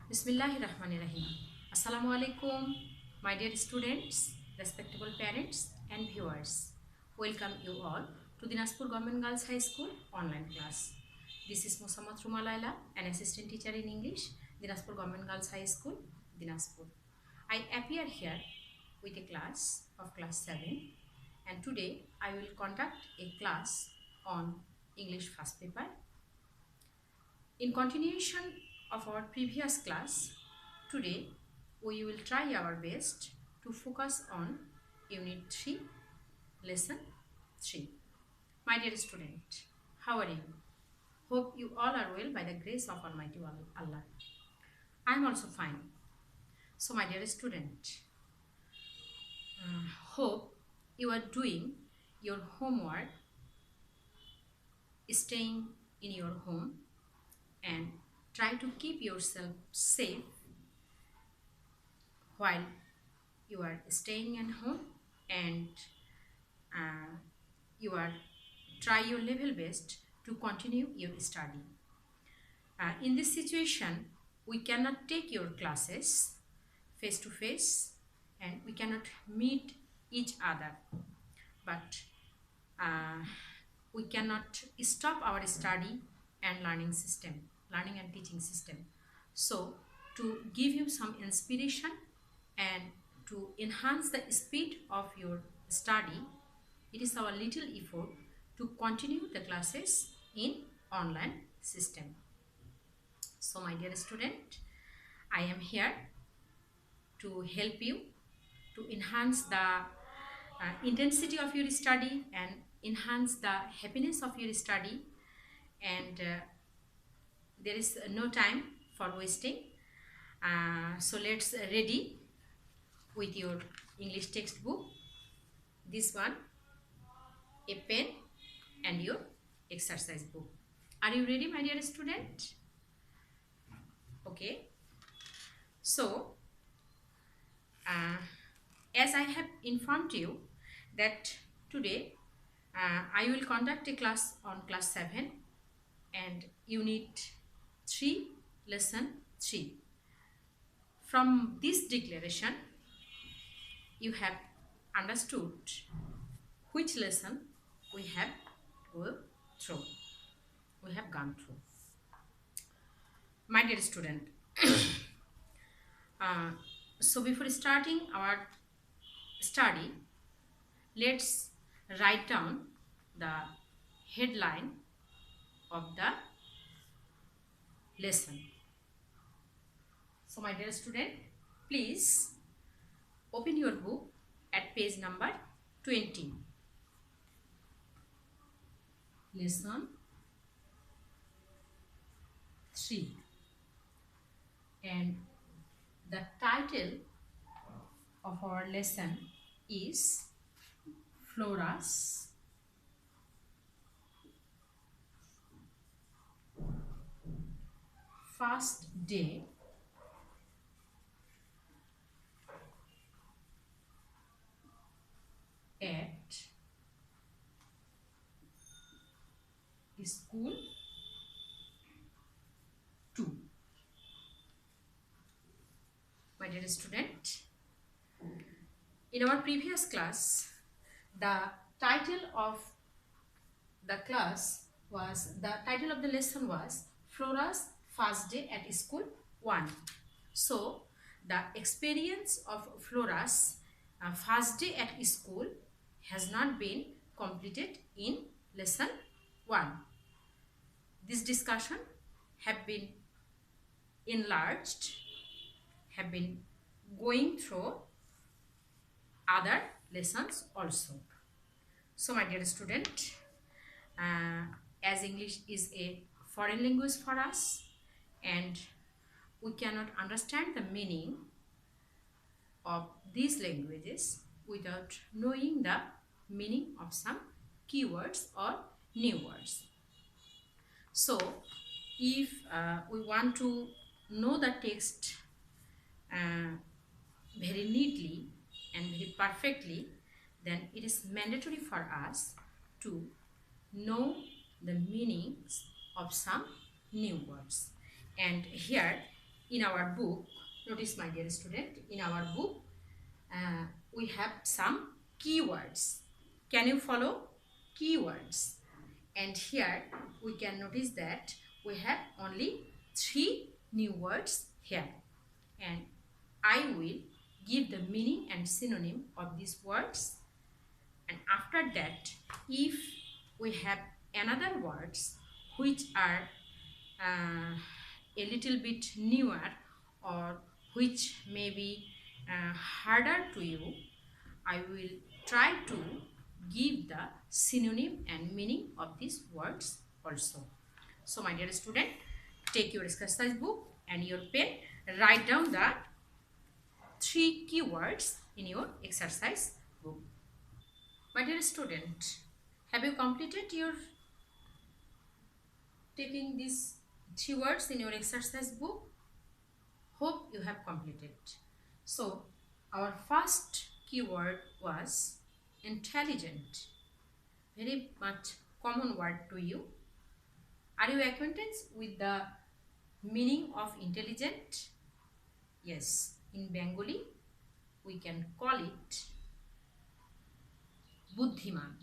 Bismillahirrahmanirrahim. Assalamu alaikum, my dear students, respectable parents and viewers. Welcome you all to Dinajpur Government Girls High School online class. This is Ruma Laila, an assistant teacher in English, Dinajpur Government Girls High School, Dinajpur. I appear here with a class of class 7, and today I will conduct a class on English first paper. In continuation of our previous class, today we will try our best to focus on Unit 3, Lesson 3. My dear student, how are you? Hope you all are well by the grace of Almighty Allah. I am also fine. So my dear student, hope you are doing your homework, staying in your home, and try to keep yourself safe while you are staying at home, and you are try your level best to continue your study. In this situation, we cannot take your classes face to face and we cannot meet each other, but we cannot stop our study and learning and teaching system. So to give you some inspiration and to enhance the speed of your study, it is our little effort to continue the classes in online system. So my dear student, I am here to help you to enhance the intensity of your study and enhance the happiness of your study, and there is no time for wasting. So let's ready with your English textbook, this one, a pen and your exercise book. Are you ready, my dear student? Okay. So as I have informed you that today I will conduct a class on class 7 and Unit 3, Lesson 3. From this declaration, you have understood which lesson we have gone through. My dear student, so before starting our study, let's write down the headline of the lesson. So my dear student, please open your book at page number 20. Lesson 3, and the title of our lesson is Flora's first day at school 2. My dear student, in our previous class, the title of the lesson was Flora's first day at school 1. So the experience of Flora's first day at school has not been completed in lesson 1. This discussion have been enlarged, have been going through other lessons also. So my dear student, as English is a foreign language for us and we cannot understand the meaning of these languages without knowing the meaning of some keywords or new words. So if we want to know the text very neatly and very perfectly, then it is mandatory for us to know the meanings of some new words. And here in our book, notice my dear student, in our book we have some keywords. Can you follow? Keywords. And here we can notice that we have only 3 new words here. And I will give the meaning and synonym of these words. And after that, if we have another words which are a little bit newer or which may be harder to you, I will try to give the synonym and meaning of these words also. So my dear student, take your exercise book and your pen, write down the 3 keywords in your exercise book. My dear student, have you completed your taking these 3 words in your exercise book? Hope you have completed. So our first keyword was intelligent. Very much common word to you. Are you acquainted with the meaning of intelligent? Yes, in Bengali we can call it buddhiman,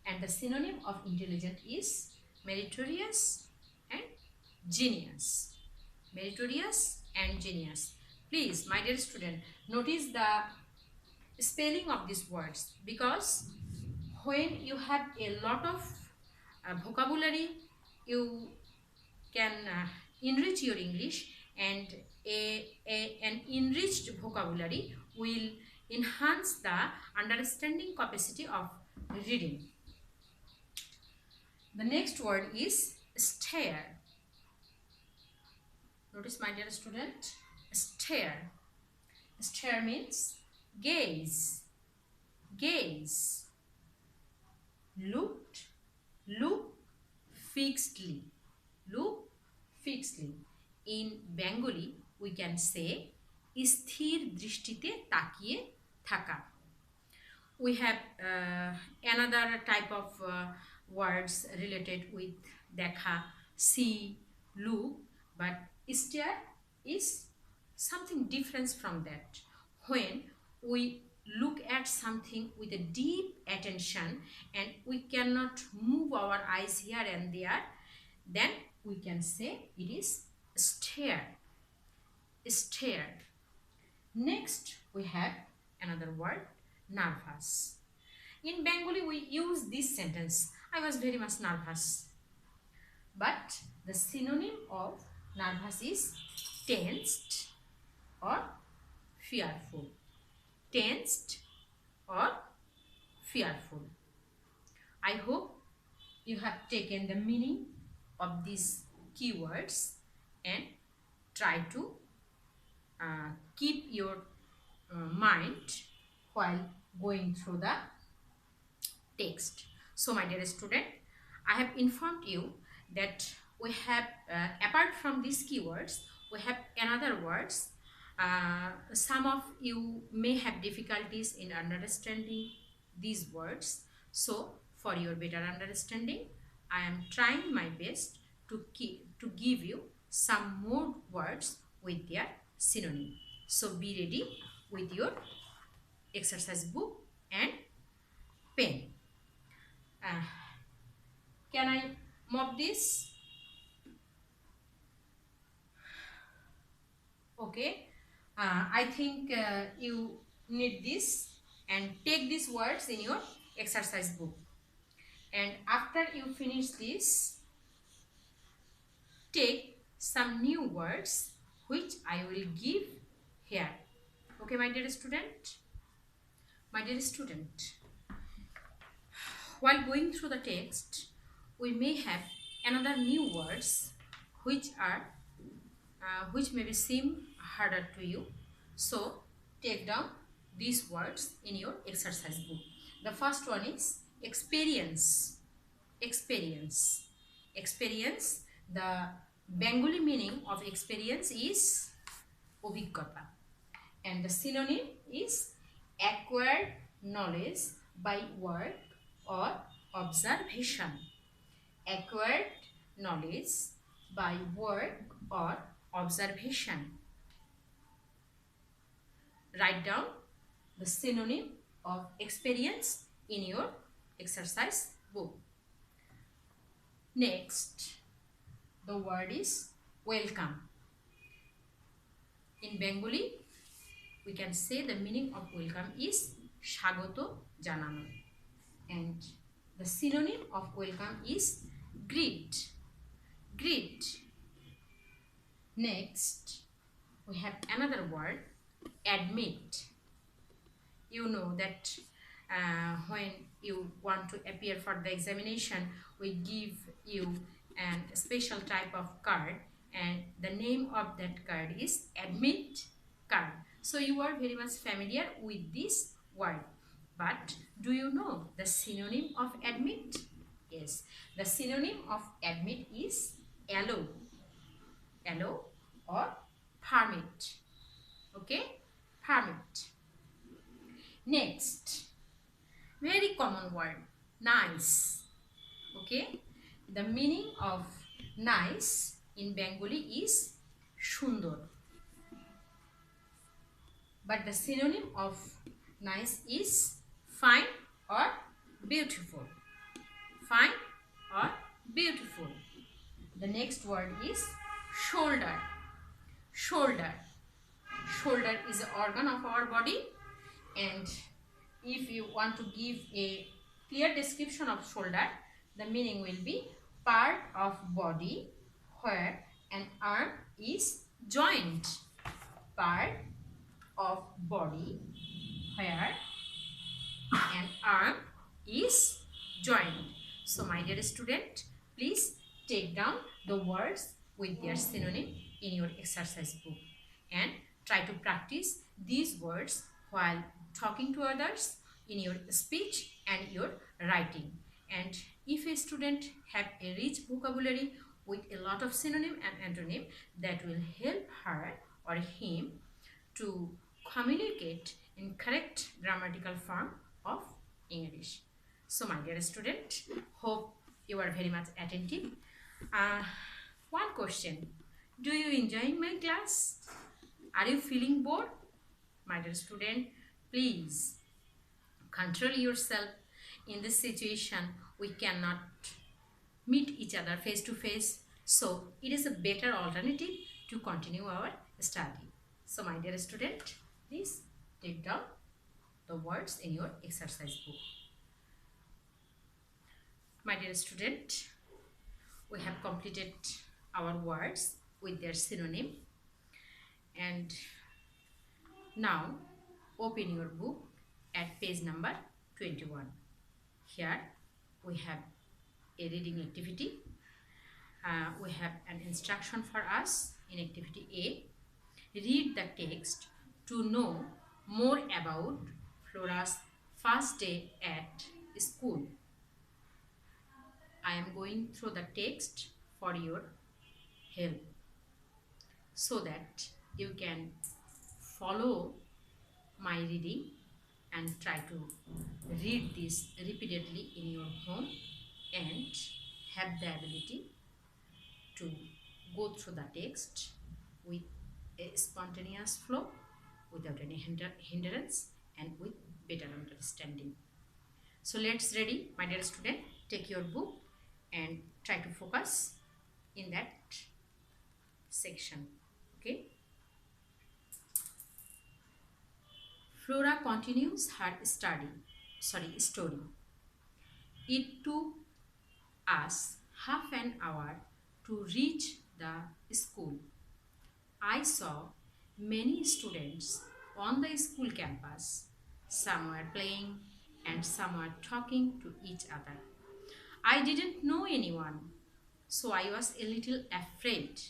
and the synonym of intelligent is meritorious and genius. Meritorious and genius. Please, my dear student, notice the spelling of these words, because when you have a lot of vocabulary, you can enrich your English, and an enriched vocabulary will enhance the understanding capacity of reading. The next word is stare. Notice, my dear student, stare. Stare means gaze. Gaze. Look fixedly. Look fixedly. In Bengali, we can say স্থির দৃষ্টিতে তাকিয়ে থাকা. We have another type of words related with দেখা, see, look, but stare is something different from that. When we look at something with a deep attention and we cannot move our eyes here and there, then we can say it is stare. Stare. Next we have another word, nervous. In Bengali we use this sentence, I was very much nervous. But the synonym of nervous is tensed or fearful. Tensed or fearful. I hope you have taken the meaning of these keywords and try to keep your mind while going through the text. So my dear student, I have informed you that we have apart from these keywords, we have another words. Some of you may have difficulties in understanding these words, so for your better understanding, I am trying my best to give you some more words with their synonym. So be ready with your exercise book and pen. Can I mop this? Okay. I think you need this, and take these words in your exercise book. And after you finish this, take some new words which I will give here. Okay, my dear student? My dear student, while going through the text, we may have another new words which may seem harder to you. So take down these words in your exercise book. The first one is experience. Experience. Experience. The Bengali meaning of experience is অভিজ্ঞতা, and the synonym is acquired knowledge by work or observation. Acquired knowledge by work or observation. Write down the synonym of experience in your exercise book. Next, the word is welcome. In Bengali, we can say the meaning of welcome is Shagoto Janano. And the synonym of welcome is greet. Greet. Next, we have another word, admit. You know that when you want to appear for the examination, we give you a special type of card, and the name of that card is admit card. So you are very much familiar with this word. But do you know the synonym of admit? Yes, the synonym of admit is allow. Allow or permit. Okay, permit. Next, very common word, nice. Okay, the meaning of nice in Bengali is sundor, but the synonym of nice is fine or beautiful. Fine or beautiful. The next word is shoulder. Shoulder. Shoulder is an organ of our body, and if you want to give a clear description of shoulder, the meaning will be part of body where an arm is joined. Part of body where an arm is joined. So my dear student, please take down the words with their synonym in your exercise book and try to practice these words while talking to others in your speech and your writing. And if a student have a rich vocabulary with a lot of synonym and antonym, that will help her or him to communicate in correct grammatical form of English. So my dear student, hope you are very much attentive. One question, do you enjoy my class? Are you feeling bored? My dear student, please control yourself. In this situation, we cannot meet each other face to face, so it is a better alternative to continue our study. So my dear student, please take down the words in your exercise book. My dear student, we have completed our words with their synonym, and now open your book at page number 21. Here we have a reading activity. We have an instruction for us in activity A. Read the text to know more about Flora's first day at school. I am going through the text for your help so that you can follow my reading and try to read this repeatedly in your home and have the ability to go through the text with a spontaneous flow without any hindrance and with better understanding. So let's ready, my dear student. Take your book and try to focus in that section. Okay. Flora continues her story. It took us half an hour to reach the school. I saw many students on the school campus. Some were playing and some were talking to each other. I didn't know anyone, so I was a little afraid.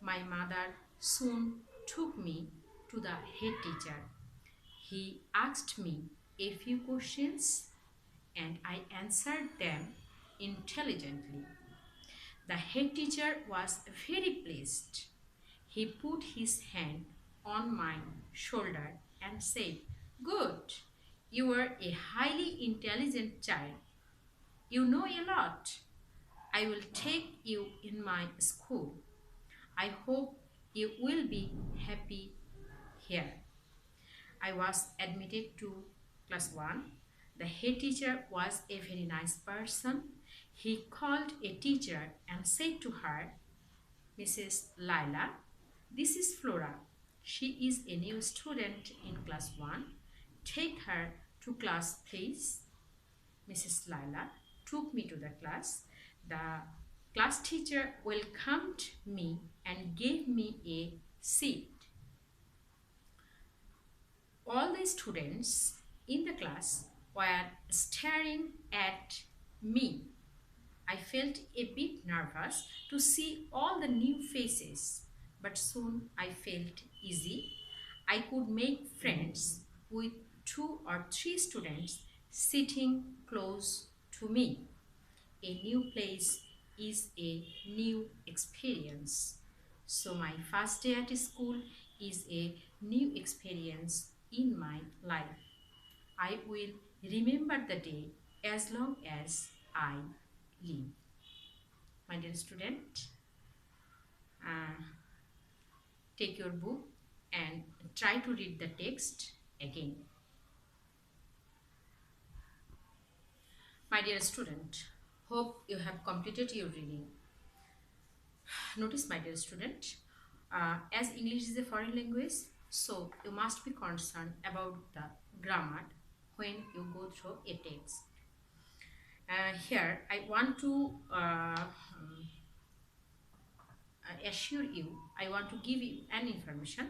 My mother soon took me to the head teacher. He asked me a few questions and I answered them intelligently. The head teacher was very pleased. He put his hand on my shoulder and said, "Good, you are a highly intelligent child. You know a lot. I will take you in my school. I hope You will be happy here. I was admitted to class 1. The head teacher was a very nice person. He called a teacher and said to her, Mrs. Laila, this is Flora. She is a new student in class 1. Take her to class, please. Mrs. Laila took me to the class. The class teacher welcomed me and gave me a seat. All the students in the class were staring at me. I felt a bit nervous to see all the new faces, but soon I felt easy. I could make friends with 2 or 3 students sitting close to me. A new place is a new experience. So my first day at school is a new experience in my life. I will remember the day as long as I live. My dear student, uh, take your book and try to read the text again. My dear student, hope you have completed your reading. Notice, my dear student, as English is a foreign language, so you must be concerned about the grammar when you go through a text. Here, I want to assure you, I want to give you an information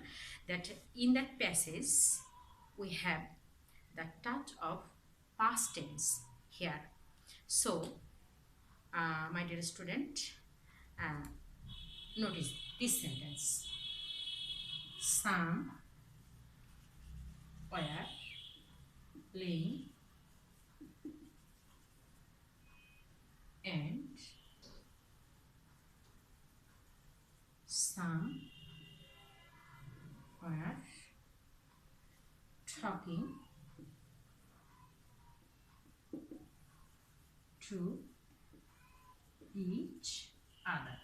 that in that passage, we have the touch of past tense here. So, my dear student, notice this sentence. Some were playing and some were talking to each other.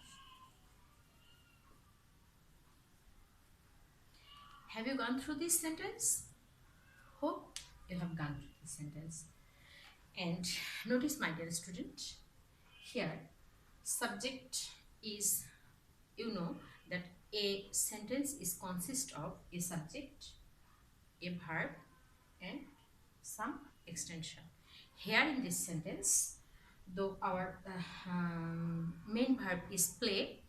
Have you gone through this sentence? Hope you have gone through this sentence. And notice, my dear student, here subject is, you know that a sentence is consist of a subject, a verb and some extension. Here in this sentence, though our main verb is play,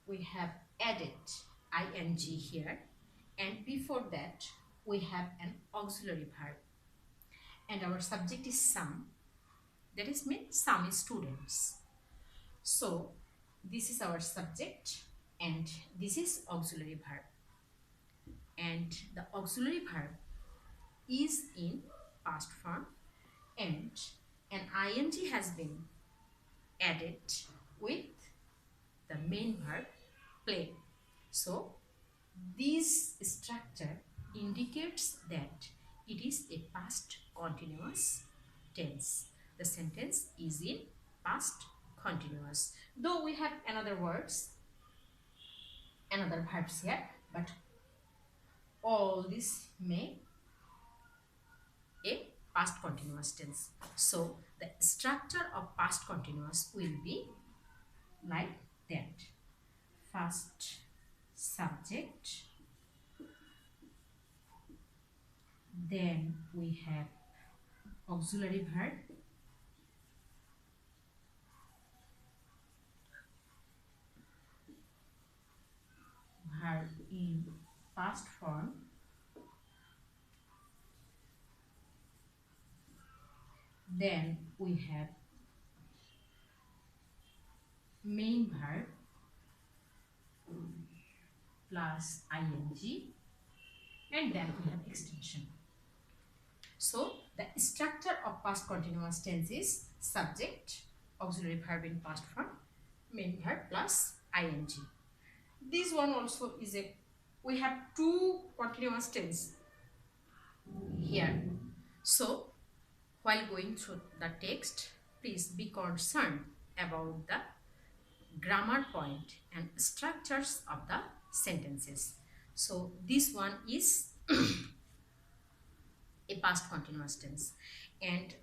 we have added ing here, and before that we have an auxiliary verb, and our subject is some, that is means some students. So this is our subject and this is auxiliary verb, and the auxiliary verb is in past form and an ing has been added with the main verb play. So this structure indicates that it is a past continuous tense. The sentence is in past continuous, though we have another words, another verbs here, but all this may a past continuous tense. So the structure of past continuous will be like that. First subject, then we have auxiliary verb, verb in past form, then we have main verb plus ing, and then we have extension. So the structure of past continuous tense is subject, auxiliary verb in past form, main verb plus ing. This one also is a, we have 2 continuous tense here. So while going through the text, please be concerned about the grammar point and structures of the sentences. So this one is a past continuous tense, and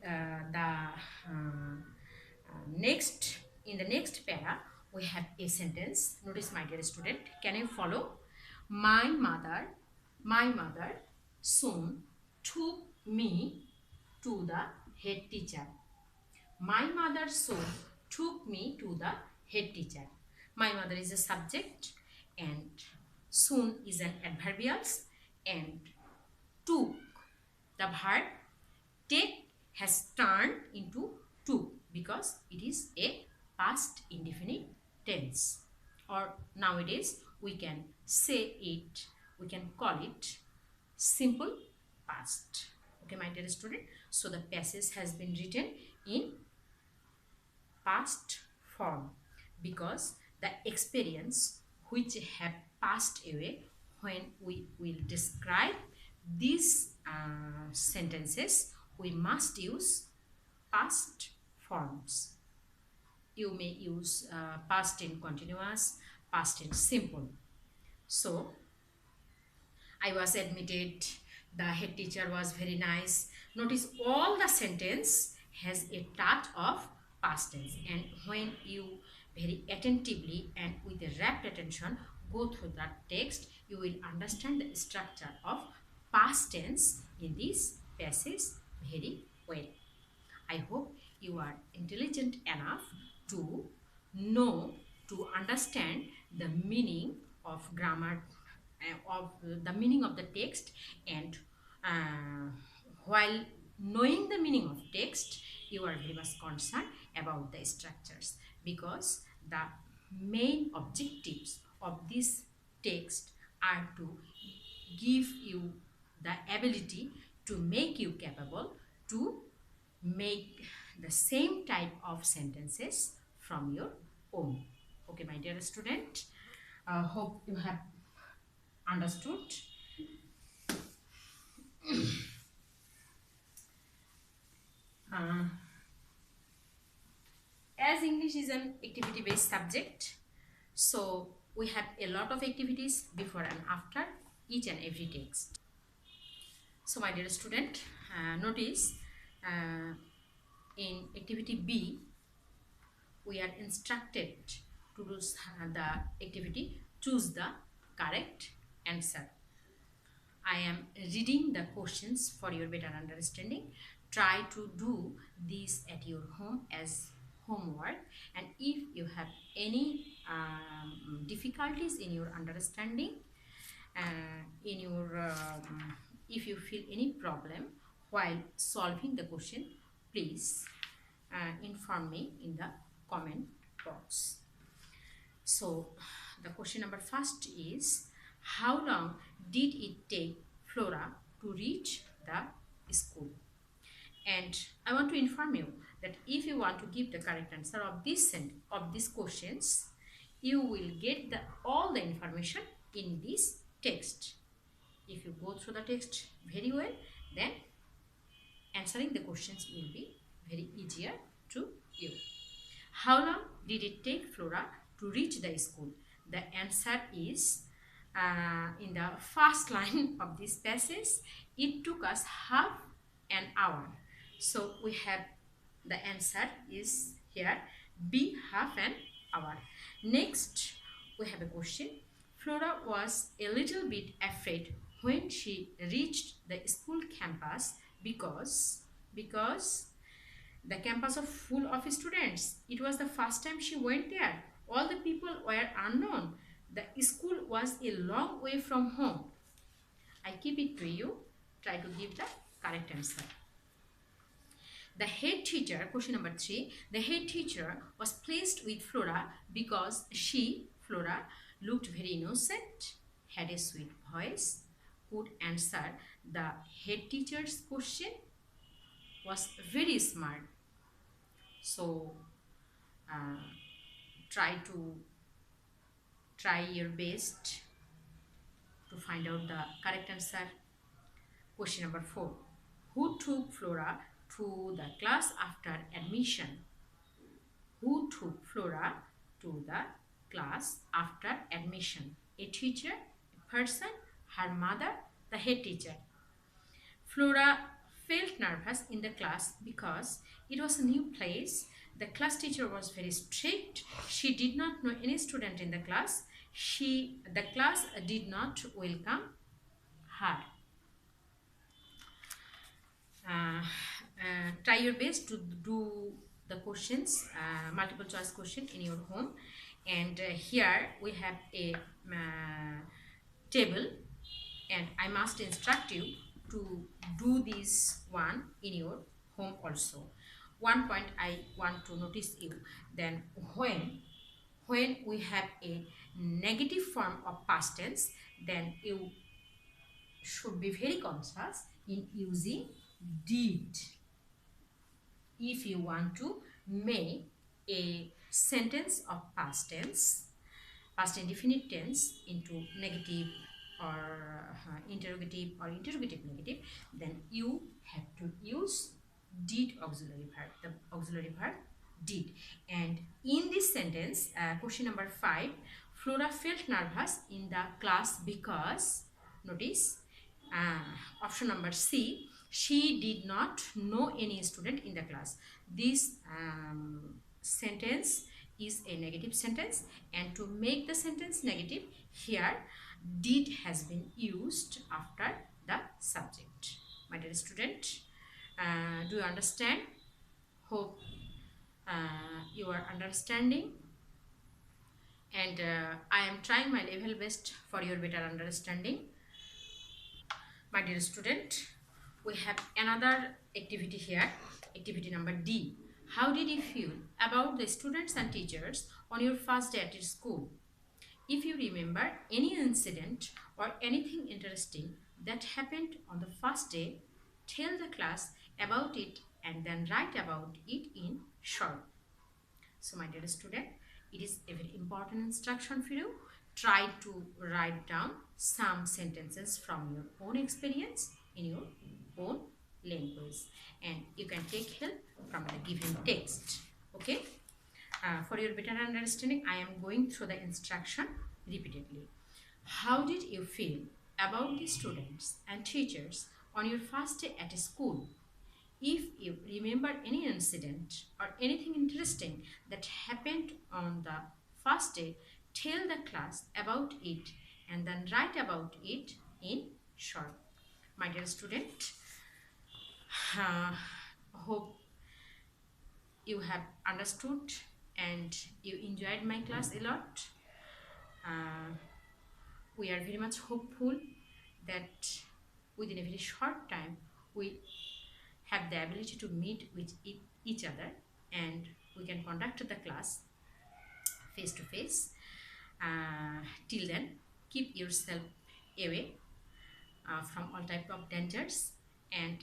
next, in the next para we have a sentence. Notice, my dear student, can you follow? My mother soon took me to the head teacher. My mother soon took me to the head teacher. My mother is a subject and soon is an adverbials, and took, the verb take, has turned into took because it is a past indefinite tense, or nowadays we can say it, we can call it simple past. Okay, my dear student, so the passage has been written in past form because the experience which have passed away, when we will describe these sentences, we must use past forms. You may use past tense continuous, past tense simple. So I was admitted, the head teacher was very nice. Notice all the sentence has a touch of past tense, and when you very attentively and with a rapt attention go through that text, you will understand the structure of past tense in this passage very well. I hope you are intelligent enough to know, to understand the meaning of grammar, of the meaning of the text, and while knowing the meaning of text, you are very much concerned about the structures, because the main objectives of this text are to give you the ability to make you capable to make the same type of sentences from your own. Okay, my dear student, hope you have understood. As English is an activity based subject, so we have a lot of activities before and after each and every text. So my dear student, notice in activity B we are instructed to do the activity choose the correct answer. I am reading the questions for your better understanding. Try to do this at your home as homework, and if you have any difficulties in your understanding, in your if you feel any problem while solving the question, please inform me in the comment box. So the question number first is, how long did it take Flora to reach the school? And I want to inform you that if you want to give the correct answer of these questions, you will get all the information in this text. If you go through the text very well, then answering the questions will be very easier to you. How long did it take Flora to reach the school? The answer is in the first line of this passage, it took us half an hour. So we have the answer is here, B, half an hour. Next, we have a question. Flora was a little bit afraid when she reached the school campus because the campus was full of students. It was the first time she went there. All the people were unknown. The school was a long way from home. I keep it to you. Try to give the correct answer. The head teacher, question number 3, the head teacher was pleased with Flora because Flora, looked very innocent, had a sweet voice, could answer the head teacher's question, was very smart. So try your best to find out the correct answer. Question number 4, who took Flora to the class after admission? Who took Flora to the class after admission? a teacher, a person, her mother, the head teacher. Flora felt nervous in the class because it was a new place. The class teacher was very strict. She did not know any student in the class. The class did not welcome her. Try your best to do the questions, multiple choice question in your home. And here we have a table, and I must instruct you to do this one in your home also. One point I want to notice you, then when we have a negative form of past tense, then you should be very conscious in using did. If you want to make a sentence of past tense, past indefinite tense into negative or interrogative or interrogative negative, then you have to use did auxiliary verb, the auxiliary verb did. And in this sentence, question number 5, Flora felt nervous in the class because, notice, option number C, she did not know any student in the class. This sentence is a negative sentence, and to make the sentence negative, here did has been used after the subject. My dear student, do you understand? Hope you are understanding, and I am trying my level best for your better understanding. My dear student, we have another activity here, activity number D. How did you feel about the students and teachers on your first day at school? If you remember any incident or anything interesting that happened on the first day, tell the class about it and then write about it in short. So my dear student, it is a very important instruction for you. Try to write down some sentences from your own experience in your own language, and you can take help from the given text. Okay? For your better understanding, I am going through the instruction repeatedly. How did you feel about the students and teachers on your first day at school? If you remember any incident or anything interesting that happened on the first day, tell the class about it and then write about it in short. My dear student, hope you have understood and you enjoyed my class a lot. We are very much hopeful that within a very short time we have the ability to meet with each other and we can conduct the class face to face. Till then, keep yourself away from all type of dangers, and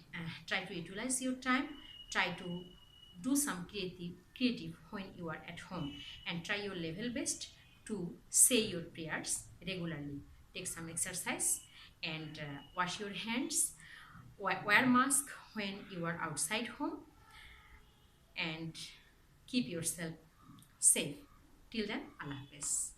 try to utilize your time. Try to do some creative when you are at home, and try your level best to say your prayers regularly. Take some exercise and wash your hands. Wear mask when you are outside home, and keep yourself safe. Till then, Allah Hafiz.